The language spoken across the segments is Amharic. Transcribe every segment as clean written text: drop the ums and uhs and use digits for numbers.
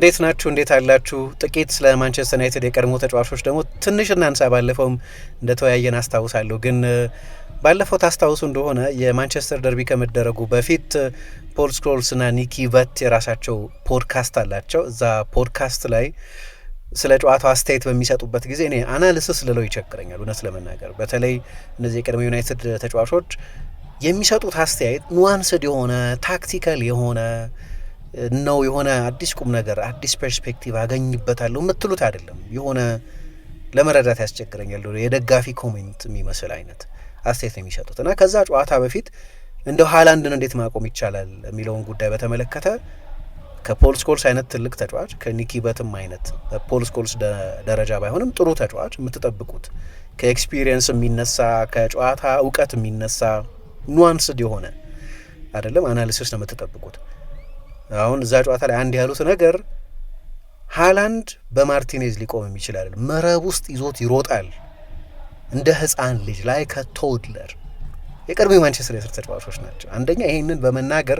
እንዴት ናችሁ? እንዴት አላችሁ? ጥቂት ስለ ማንቸስተር ዩናይትድ የቀድሞ ተጫዋቾች ደግሞ ትንሽ እናንሳ። ባለፈውም እንደተወያየን አስታውሳለሁ። ግን ባለፈው ታስታውሱ እንደሆነ የማንቸስተር ደርቢ ከመደረጉ በፊት ፖል ስኮልስና ኒኪ በት የራሳቸው ፖድካስት አላቸው። እዛ ፖድካስት ላይ ስለ ጨዋታው አስተያየት በሚሰጡበት ጊዜ እኔ አናሊሲስ ልለው ይቸግረኛል እውነት ለመናገር። በተለይ እነዚህ የቀድሞ ዩናይትድ ተጫዋቾች የሚሰጡት አስተያየት ኑዋንስድ የሆነ ታክቲካል የሆነ ነው። የሆነ አዲስ ቁም ነገር አዲስ ፐርስፔክቲቭ አገኝበታለሁ የምትሉት አይደለም። የሆነ ለመረዳት ያስቸግረኛል። የደጋፊ ኮሜንት የሚመስል አይነት አስተያየት ነው የሚሰጡት እና ከዛ ጨዋታ በፊት እንደው ሃላንድን እንዴት ማቆም ይቻላል የሚለውን ጉዳይ በተመለከተ ከፖል ስኮልስ አይነት ትልቅ ተጫዋች ከኒኪ በትም አይነት ፖል ስኮልስ ደረጃ ባይሆንም ጥሩ ተጫዋች የምትጠብቁት ከኤክስፒሪየንስ የሚነሳ ከጨዋታ እውቀት የሚነሳ ኑዋንስድ የሆነ አይደለም አናሊሲስ ነው የምትጠብቁት። አሁን እዛ ጨዋታ ላይ አንድ ያሉት ነገር ሃላንድ በማርቲኔዝ ሊቆም የሚችል አይደለም፣ መረብ ውስጥ ይዞት ይሮጣል እንደ ህፃን ልጅ ላይ ከቶድለር የቀድሞ የማንቸስተር ዩናይትድ ተጫዋቾች ናቸው። አንደኛ ይሄንን በመናገር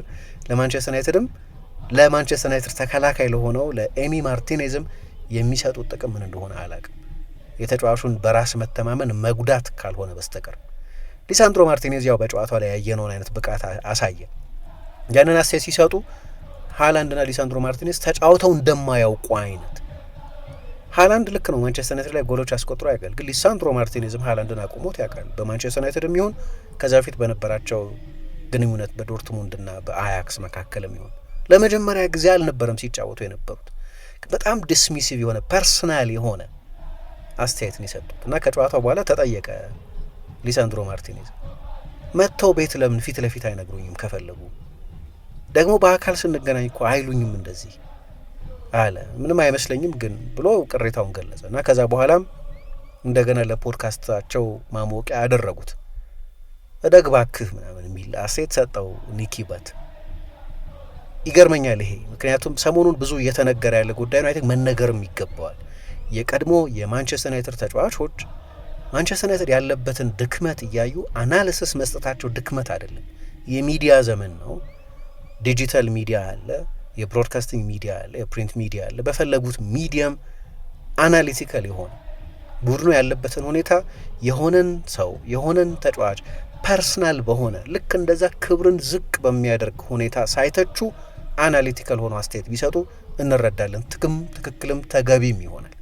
ለማንቸስተር ዩናይትድም ለማንቸስተር ዩናይትድ ተከላካይ ለሆነው ለኤሚ ማርቲኔዝም የሚሰጡት ጥቅም ምን እንደሆነ አላውቅም፣ የተጫዋቹን በራስ መተማመን መጉዳት ካልሆነ በስተቀር። ሊሳንድሮ ማርቲኔዝ ያው በጨዋታው ላይ ያየነውን አይነት ብቃት አሳየ። ያንን አስተያየት ሲሰጡ ሃላንድና ሊሳንድሮ ማርቲኔዝ ተጫውተው እንደማያውቁ አይነት። ሃላንድ ልክ ነው ማንቸስተር ዩናይትድ ላይ ጎሎች አስቆጥሮ ያውቃል፣ ግን ሊሳንድሮ ማርቲኔዝም ሃላንድን አቁሞት ያውቃል። በማንቸስተር ዩናይትድም ይሁን ከዛ በፊት በነበራቸው ግንኙነት በዶርትሙንድና በአያክስ መካከልም ይሁን ለመጀመሪያ ጊዜ አልነበረም ሲጫወቱ የነበሩት። በጣም ዲስሚሲቭ የሆነ ፐርሰናል የሆነ አስተያየትን የሰጡት እና ከጨዋታው በኋላ ተጠየቀ ሊሳንድሮ ማርቲኔዝ መጥተው ቤት ለምን ፊት ለፊት አይነግሩኝም ከፈለጉ ደግሞ በአካል ስንገናኝ እኮ አይሉኝም እንደዚህ አለ። ምንም አይመስለኝም ግን ብሎ ቅሬታውን ገለጸ እና ከዛ በኋላም እንደገና ለፖድካስታቸው ማሞቂያ ያደረጉት እደግባክህ ምናምን የሚል አስተያየት ሰጠው ኒኪ በት። ይገርመኛል ይሄ ምክንያቱም ሰሞኑን ብዙ እየተነገረ ያለ ጉዳይ ነው። አይተክ መነገርም ይገባዋል። የቀድሞ የማንቸስተር ዩናይትድ ተጫዋቾች ማንቸስተር ዩናይትድ ያለበትን ድክመት እያዩ አናሊሲስ መስጠታቸው ድክመት አይደለም። የሚዲያ ዘመን ነው። ዲጂታል ሚዲያ አለ፣ የብሮድካስቲንግ ሚዲያ አለ፣ የፕሪንት ሚዲያ አለ። በፈለጉት ሚዲየም አናሊቲካል የሆነ ቡድኑ ያለበትን ሁኔታ የሆነን ሰው የሆነን ተጫዋች ፐርሰናል በሆነ ልክ እንደዛ ክብርን ዝቅ በሚያደርግ ሁኔታ ሳይተቹ አናሊቲካል ሆኖ አስተያየት ቢሰጡ እንረዳለን። ትክክልም ተገቢም ይሆናል።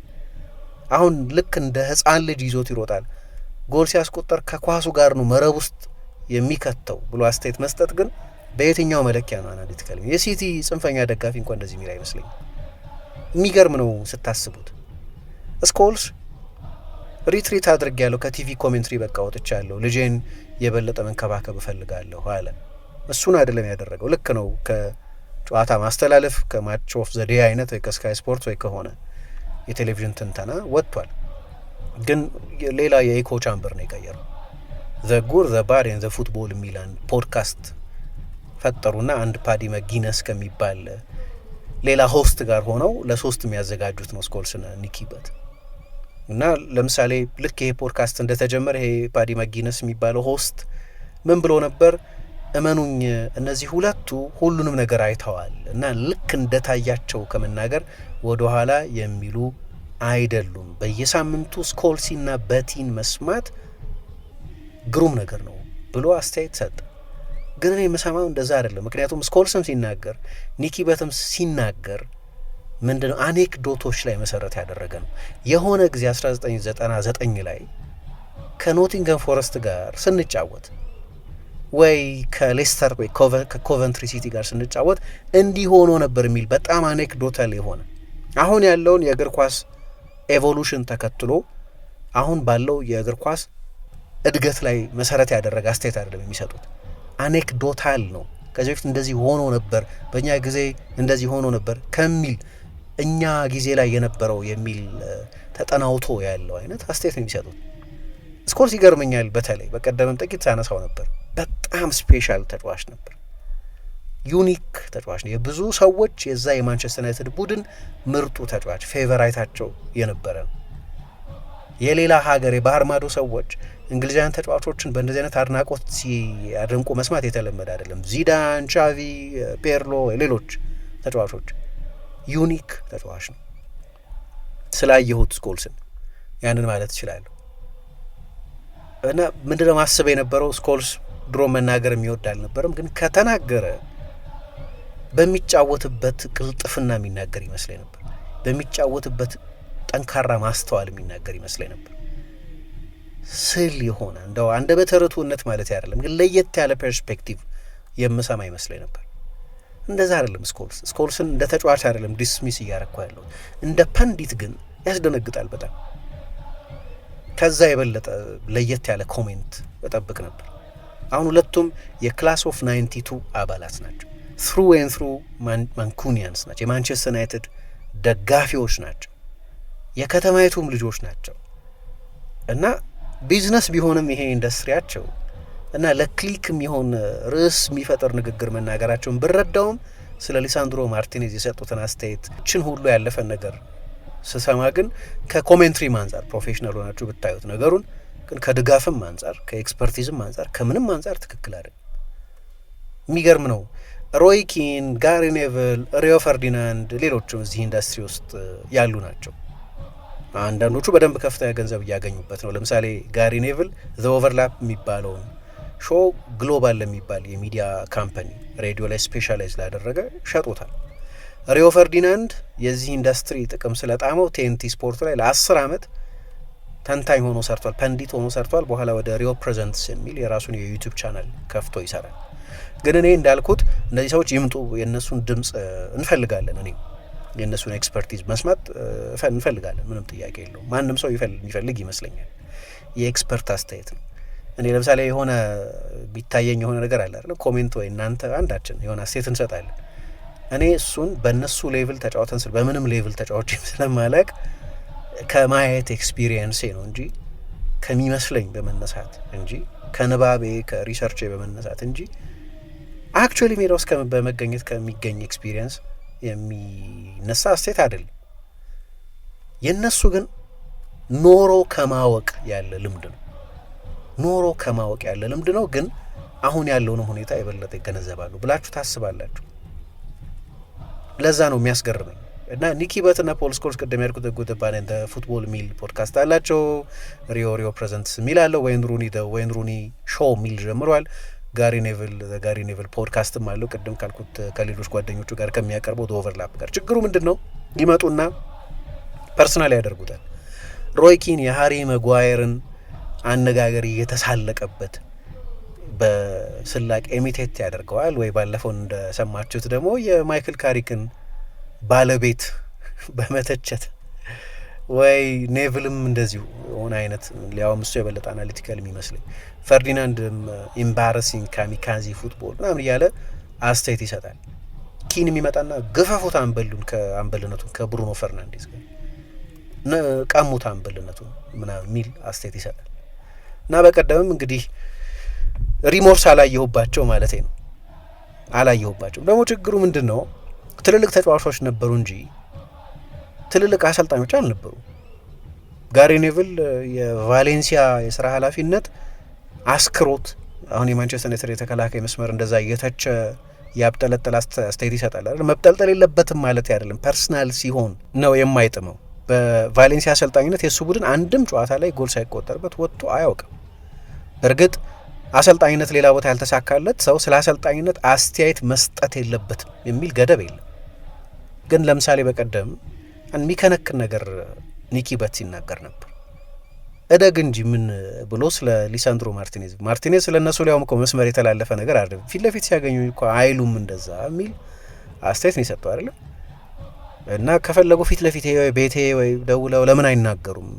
አሁን ልክ እንደ ህፃን ልጅ ይዞት ይሮጣል፣ ጎል ሲያስቆጠር ከኳሱ ጋር ነው መረብ ውስጥ የሚከተው ብሎ አስተያየት መስጠት ግን በየትኛው መለኪያ ነው አናሊቲካል? የሲቲ ጽንፈኛ ደጋፊ እንኳን እንደዚህ የሚል አይመስለኝም። የሚገርም ነው ስታስቡት። ስኮልስ ሪትሪት አድርጌያለሁ ከቲቪ ኮሜንትሪ በቃ ወጥቻለሁ፣ ልጄን የበለጠ መንከባከብ እፈልጋለሁ አለ። እሱን አይደለም ያደረገው። ልክ ነው ከጨዋታ ማስተላለፍ ከማች ኦፍ ዘ ዴይ አይነት ወይ ከስካይ ስፖርት ወይ ከሆነ የቴሌቪዥን ትንተና ወጥቷል፣ ግን ሌላ የኢኮ ቻምበር ነው የቀየረው። ዘ ጉድ ዘ ባድ ኤንድ ዘ ፉትቦል የሚል ፖድካስት ፈጠሩና አንድ ፓዲ መጊነስ ከሚባል ሌላ ሆስት ጋር ሆነው ለሶስት የሚያዘጋጁት ነው ስኮልስና ኒኪ በት። እና ለምሳሌ ልክ ይሄ ፖድካስት እንደተጀመረ ይሄ ፓዲ መጊነስ የሚባለው ሆስት ምን ብሎ ነበር? እመኑኝ እነዚህ ሁለቱ ሁሉንም ነገር አይተዋል እና ልክ እንደታያቸው ከመናገር ወደ ኋላ የሚሉ አይደሉም። በየሳምንቱ ስኮልሲና በቲን መስማት ግሩም ነገር ነው ብሎ አስተያየት ሰጠ። ግን እኔ የምሰማው እንደዛ አይደለም። ምክንያቱም ስኮልስም ሲናገር ኒኪ በትም ሲናገር ምንድነው አኔክዶቶች ላይ መሰረት ያደረገ ነው። የሆነ ጊዜ 1999 ላይ ከኖቲንገም ፎረስት ጋር ስንጫወት ወይ ከሌስተር ወይ ከኮቨንትሪ ሲቲ ጋር ስንጫወት እንዲህ ሆኖ ነበር የሚል በጣም አኔክዶታል የሆነ አሁን ያለውን የእግር ኳስ ኤቮሉሽን ተከትሎ አሁን ባለው የእግር ኳስ እድገት ላይ መሰረት ያደረገ አስተያየት አይደለም የሚሰጡት። አኔክዶታል ነው። ከዚህ በፊት እንደዚህ ሆኖ ነበር፣ በእኛ ጊዜ እንደዚህ ሆኖ ነበር ከሚል እኛ ጊዜ ላይ የነበረው የሚል ተጠናውቶ ያለው አይነት አስተያየት ነው የሚሰጡት። ስኮልስ ይገርመኛል። በተለይ በቀደምም ጥቂት ሳነሳው ነበር። በጣም ስፔሻል ተጫዋች ነበር፣ ዩኒክ ተጫዋች ነው። የብዙ ሰዎች የዛ የማንቸስተር ዩናይትድ ቡድን ምርጡ ተጫዋች ፌቨራይታቸው የነበረ ነው። የሌላ ሀገር የባህር ማዶ ሰዎች እንግሊዛውያን ተጫዋቾችን በእንደዚህ አይነት አድናቆት ሲያደንቁ መስማት የተለመደ አይደለም። ዚዳን፣ ቻቪ፣ ፔርሎ፣ ሌሎች ተጫዋቾች ዩኒክ ተጫዋች ነው። ስላየሁት ስኮልስን ያንን ማለት እችላለሁ። እና ምንድነው ማስብ የነበረው ስኮልስ ድሮ መናገር የሚወድ አልነበረም፣ ግን ከተናገረ በሚጫወትበት ቅልጥፍና የሚናገር ይመስለኝ ነበር። በሚጫወትበት ጠንካራ ማስተዋል የሚናገር ይመስለኝ ነበር። ስል የሆነ እንደው አንደበተ ርቱዕነት ማለት አይደለም፣ ግን ለየት ያለ ፐርስፔክቲቭ የምሰማ ይመስለኝ ነበር። እንደዛ አይደለም ስኮልስን እንደ ተጫዋች አይደለም ዲስሚስ እያረኩ ያለው፣ እንደ ፐንዲት ግን ያስደነግጣል በጣም። ከዛ የበለጠ ለየት ያለ ኮሜንት እጠብቅ ነበር። አሁን ሁለቱም የክላስ ኦፍ 92 አባላት ናቸው። ትሩ ኤንድ ትሩ ማንኩኒያንስ ናቸው። የማንቸስተር ዩናይትድ ደጋፊዎች ናቸው። የከተማይቱም ልጆች ናቸው። እና ቢዝነስ ቢሆንም ይሄ ኢንዱስትሪያቸው እና ለክሊክ የሚሆን ርዕስ የሚፈጥር ንግግር መናገራቸውን ብረዳውም ስለ ሊሳንድሮ ማርቲኔዝ የሰጡትን አስተያየት ችን ሁሉ ያለፈን ነገር ስሰማ ግን ከኮሜንትሪም አንጻር ፕሮፌሽናል ሆናችሁ ብታዩት ነገሩን ግን ከድጋፍም አንጻር ከኤክስፐርቲዝም አንጻር ከምንም አንጻር ትክክል አይደለም። የሚገርም ነው። ሮይ ኪን፣ ጋሪ ኔቭል፣ ሪዮ ፈርዲናንድ ሌሎችም እዚህ ኢንዱስትሪ ውስጥ ያሉ ናቸው። አንዳንዶቹ በደንብ ከፍተኛ ገንዘብ እያገኙበት ነው። ለምሳሌ ጋሪ ኔቭል ዘ ኦቨርላፕ የሚባለውን ሾው ግሎባል ለሚባል የሚዲያ ካምፓኒ ሬዲዮ ላይ ስፔሻላይዝ ላደረገ ሸጦታል። ሪዮ ፈርዲናንድ የዚህ ኢንዱስትሪ ጥቅም ስለጣመው ቴንቲ ስፖርት ላይ ለ10 ዓመት ተንታኝ ሆኖ ሰርቷል፣ ፐንዲት ሆኖ ሰርቷል። በኋላ ወደ ሪዮ ፕሬዘንትስ የሚል የራሱን የዩቲዩብ ቻናል ከፍቶ ይሰራል። ግን እኔ እንዳልኩት እነዚህ ሰዎች ይምጡ፣ የእነሱን ድምፅ እንፈልጋለን። እኔ የእነሱን ኤክስፐርቲዝ መስማት እንፈልጋለን። ምንም ጥያቄ የለውም። ማንም ሰው የሚፈልግ ይመስለኛል። የኤክስፐርት አስተያየት ነው። እኔ ለምሳሌ የሆነ ቢታየኝ የሆነ ነገር አለ አይደል፣ ኮሜንት ወይ እናንተ አንዳችን የሆነ አስተያየት እንሰጣለን። እኔ እሱን በእነሱ ሌቭል ተጫዋተን በምንም ሌቭል ተጫዋች ስለማላቅ ከማየት ኤክስፒሪየንሴ ነው እንጂ ከሚመስለኝ በመነሳት እንጂ ከንባቤ ከሪሰርቼ በመነሳት እንጂ አክቹዋሊ ሜዳ ውስጥ በመገኘት ከሚገኝ ኤክስፒሪየንስ የሚነሳ አስተያየት አይደለም። የእነሱ ግን ኖሮ ከማወቅ ያለ ልምድ ነው። ኖሮ ከማወቅ ያለ ልምድ ነው። ግን አሁን ያለውንም ሁኔታ የበለጠ ይገነዘባሉ ብላችሁ ታስባላችሁ? ለዛ ነው የሚያስገርመኝ። እና ኒኪ በትና ፖል ስኮልስ ቅድም ያልኩት ጉድባን እንደ ፉትቦል ሚል ፖድካስት አላቸው። ሪዮ ፕሬዘንትስ ሚል አለው። ወይን ሩኒ ሾው ሚል ጀምሯል። ጋሪ ኔቭል ፖድካስትም አለው። ቅድም ካልኩት ከሌሎች ጓደኞቹ ጋር ከሚያቀርበው ኦቨርላፕ ጋር ችግሩ ምንድን ነው? ይመጡና ፐርሰናል ያደርጉታል። ሮይ ኪን የሃሪ መጓየርን አነጋገር እየተሳለቀበት በስላቅ ኢሚቴት ያደርገዋል። ወይ ባለፈው እንደሰማችሁት ደግሞ የማይክል ካሪክን ባለቤት በመተቸት ወይ ኔቭልም እንደዚሁ ሆነ አይነት ሊያውም እሱ የበለጠ አናሊቲካል የሚመስለኝ ፈርዲናንድም ኢምባረሲንግ ካሚካዚ ፉትቦል ምናምን እያለ አስተያየት ይሰጣል። ኪን የሚመጣና ግፈፉት አንበልነቱን ከብሩኖ ፈርናንዴዝ ጋር ቀሙት አንበልነቱን ምናምን የሚል አስተያየት ይሰጣል። እና በቀደምም እንግዲህ ሪሞርስ አላየሁባቸው ማለት ነው። አላየሁባቸው ደግሞ ችግሩ ምንድን ነው? ትልልቅ ተጫዋቾች ነበሩ እንጂ ትልልቅ አሰልጣኞች አልነበሩ። ጋሪ ኔቭል የቫሌንሲያ የስራ ኃላፊነት አስክሮት አሁን የማንቸስተር ዩናይትድ የተከላካይ መስመር እንደዛ እየተቸ ያብጠለጠል አስተያየት ይሰጣል አይደል? መብጠልጠል የለበትም ማለት አይደለም። ፐርሰናል ሲሆን ነው የማይጥመው። በቫሌንሲያ አሰልጣኝነት የእሱ ቡድን አንድም ጨዋታ ላይ ጎል ሳይቆጠርበት ወጥቶ አያውቅም። እርግጥ አሰልጣኝነት ሌላ ቦታ ያልተሳካለት ሰው ስለ አሰልጣኝነት አስተያየት መስጠት የለበትም የሚል ገደብ የለም። ግን ለምሳሌ በቀደም የሚከነክን ነገር ኒኪ በት ሲናገር ነበር። እደግ እንጂ ምን ብሎ ስለ ሊሳንድሮ ማርቲኔዝ ስለ እነሱ ሊያውም እኮ መስመር የተላለፈ ነገር አይደለም፣ ፊት ለፊት ሲያገኙ እኮ አይሉም እንደዛ የሚል አስተያየት ነው የሰጠው አይደለም። እና ከፈለጉ ፊት ለፊት ቤቴ ወይ ደውለው ለምን አይናገሩም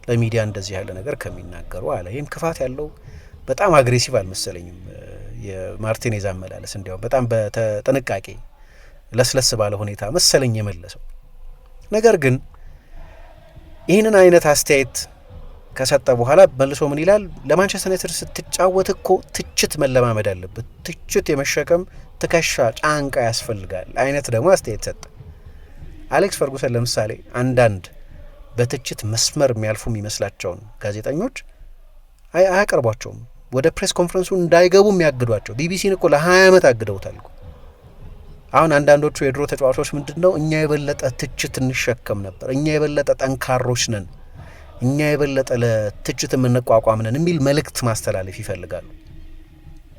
ለሚዲያ እንደዚህ ያለ ነገር ከሚናገሩ አለ። ይህም ክፋት ያለው በጣም አግሬሲቭ አልመሰለኝም የማርቲኔዝ አመላለስ። እንዲያውም በጣም በጥንቃቄ ለስለስ ባለ ሁኔታ መሰለኝ የመለሰው። ነገር ግን ይህንን አይነት አስተያየት ከሰጠ በኋላ መልሶ ምን ይላል? ለማንቸስተር ዩናይትድ ስትጫወት እኮ ትችት መለማመድ አለበት፣ ትችት የመሸከም ትከሻ ጫንቃ ያስፈልጋል አይነት ደግሞ አስተያየት ሰጠ። አሌክስ ፈርጉሰን ለምሳሌ አንዳንድ በትችት መስመር የሚያልፉ የሚመስላቸውን ጋዜጠኞች አያቀርቧቸውም፣ ወደ ፕሬስ ኮንፈረንሱ እንዳይገቡ የሚያግዷቸው። ቢቢሲን እኮ ለ20 ዓመት አግደውታል። አሁን አንዳንዶቹ የድሮ ተጫዋቾች ምንድነው እኛ የበለጠ ትችት እንሸከም ነበር፣ እኛ የበለጠ ጠንካሮች ነን፣ እኛ የበለጠ ለትችት የምንቋቋም ነን የሚል መልእክት ማስተላለፍ ይፈልጋሉ።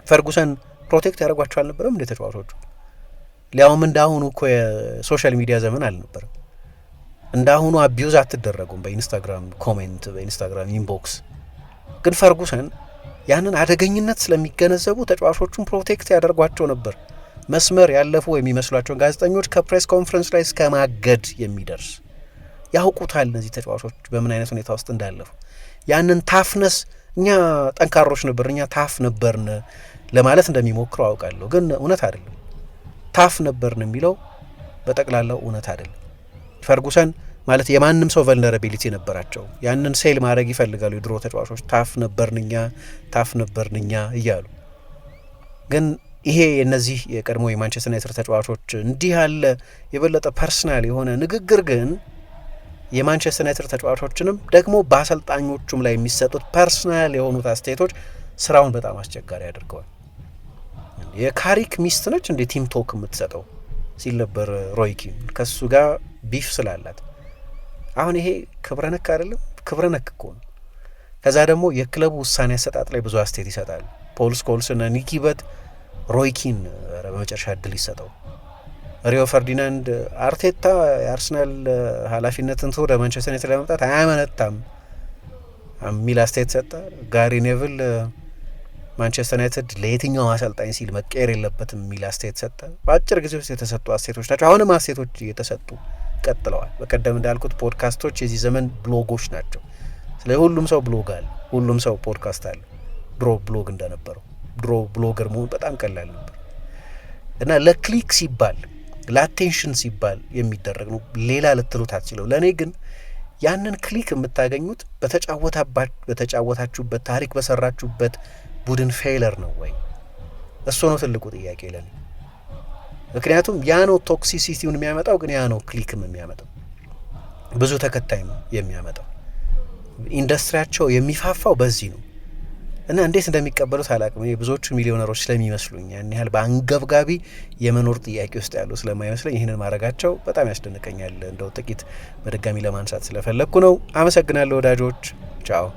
ፈርጉሰን ፕሮቴክት ያደርጓቸው አልነበረም እንደ ተጫዋቾቹ? ሊያውም እንዳሁኑ እኮ የሶሻል ሚዲያ ዘመን አልነበረም። እንዳሁኑ አቢዩዝ አትደረጉም በኢንስታግራም ኮሜንት፣ በኢንስታግራም ኢንቦክስ። ግን ፈርጉሰን ያንን አደገኝነት ስለሚገነዘቡ ተጫዋቾቹን ፕሮቴክት ያደርጓቸው ነበር። መስመር ያለፉ የሚመስሏቸውን ጋዜጠኞች ከፕሬስ ኮንፈረንስ ላይ እስከ ማገድ የሚደርስ ያውቁታል። እነዚህ ተጫዋቾች በምን አይነት ሁኔታ ውስጥ እንዳለፉ ያንን ታፍነስ እኛ ጠንካሮች ነበር፣ እኛ ታፍ ነበርን ለማለት እንደሚሞክሩ አውቃለሁ። ግን እውነት አይደለም። ታፍ ነበርን የሚለው በጠቅላላው እውነት አይደለም። ፈርጉሰን ማለት የማንም ሰው ቨልነራቢሊቲ ነበራቸው። ያንን ሴል ማድረግ ይፈልጋሉ የድሮ ተጫዋቾች። ታፍ ነበርንኛ እያሉ ግን ይሄ የነዚህ የቀድሞ የማንቸስተር ዩናይትድ ተጫዋቾች እንዲህ ያለ የበለጠ ፐርሰናል የሆነ ንግግር ግን የማንቸስተር ዩናይትድ ተጫዋቾችንም ደግሞ በአሰልጣኞቹም ላይ የሚሰጡት ፐርሰናል የሆኑት አስተያየቶች ስራውን በጣም አስቸጋሪ አድርገዋል። የካሪክ ሚስት ነች እንደ ቲም ቶክ የምትሰጠው ሲል ነበር ሮይ ኪን ከሱ ጋር ቢፍ ስላላት። አሁን ይሄ ክብረ ነክ አይደለም? ክብረ ነክ እኮ ነው። ከዛ ደግሞ የክለቡ ውሳኔ አሰጣጥ ላይ ብዙ አስተያየት ይሰጣል። ፖል ስኮልስ እና ኒኪ በት ሮይ ኪን በመጨረሻ እድል ይሰጠው። ሪዮ ፈርዲናንድ አርቴታ የአርሰናል ኃላፊነትን ወደ ማንቸስተር ዩናይትድ ለመምጣት አያመነታም የሚል አስተያየት ሰጠ። ጋሪ ኔቭል ማንቸስተር ዩናይትድ ለየትኛው አሰልጣኝ ሲል መቀየር የለበትም የሚል አስተያየት ሰጠ። በአጭር ጊዜ ውስጥ የተሰጡ አስተያየቶች ናቸው። አሁንም አስተያየቶች እየተሰጡ ቀጥለዋል። በቀደም እንዳልኩት ፖድካስቶች የዚህ ዘመን ብሎጎች ናቸው። ስለዚህ ሁሉም ሰው ብሎግ አለ፣ ሁሉም ሰው ፖድካስት አለ። ድሮ ብሎግ እንደነበረው ድሮ ብሎገር መሆን በጣም ቀላል ነበር እና ለክሊክ ሲባል ለአቴንሽን ሲባል የሚደረግ ነው። ሌላ ልትሉት አትችለው። ለእኔ ግን ያንን ክሊክ የምታገኙት በተጫወታችሁበት ታሪክ በሰራችሁበት ቡድን ፌለር ነው ወይ? እሱ ነው ትልቁ ጥያቄ ለኔ። ምክንያቱም ያ ነው ቶክሲሲቲውን የሚያመጣው፣ ግን ያ ነው ክሊክም የሚያመጣው፣ ብዙ ተከታይም የሚያመጣው። ኢንዱስትሪያቸው የሚፋፋው በዚህ ነው እና እንዴት እንደሚቀበሉት አላቅም። ብዙዎቹ ሚሊዮነሮች ስለሚመስሉኝ ያን ያህል በአንገብጋቢ የመኖር ጥያቄ ውስጥ ያሉ ስለማይመስለኝ ይህንን ማድረጋቸው በጣም ያስደንቀኛል። እንደው ጥቂት በድጋሚ ለማንሳት ስለፈለግኩ ነው። አመሰግናለሁ ወዳጆች። ቻው።